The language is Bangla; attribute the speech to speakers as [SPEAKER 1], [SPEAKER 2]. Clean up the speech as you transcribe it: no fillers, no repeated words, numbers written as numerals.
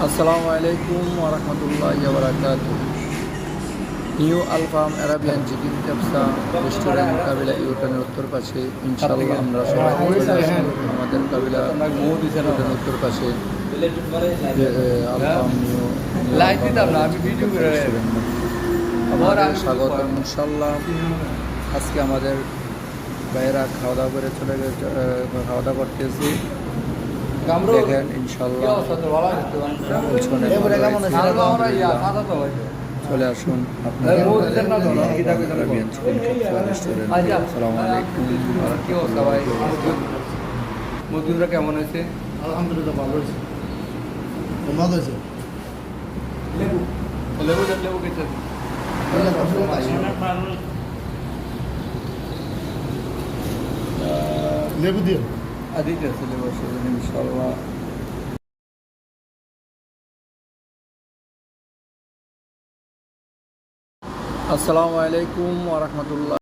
[SPEAKER 1] আসসালামু আলাইকুম ওয়া রাহমাতুল্লাহি ওয়া বারাকাতুহু। New Alfam Arabian chicken kabsa restaurant কাবিলা ইউটার্নের উত্তর পাশে ইনশাআল্লাহ আমরা সবাই চলে আসি আমাদের কাবিলা ইউটার্নের উত্তর পাশে আলফাম নিউ রেস্টুরেন্ট। আমাদের স্বাগতম ইনশাআল্লাহ। আজকে আমাদের ভাইয়েরা খাওয়া দাওয়া করে চলে গেছে, খাওয়া দাওয়া করতেছি। দেখেন ইনশাআল্লাহ চলে আসুন আপনারা আসসালামু আলাইকুম।
[SPEAKER 2] মজদুররা কেমন হয়েছে?
[SPEAKER 3] আলহামদুলিল্লাহ ভালো হয়েছে, মজা হয়েছে।
[SPEAKER 2] লেবু লেবু লেবু খেতে
[SPEAKER 3] লেবু দিয়ে
[SPEAKER 1] আদিতে আসলে বসে ইনশাআল্লাহ। আসসালামু আলাইকুম ওয়া রাহমাতুল্লাহ।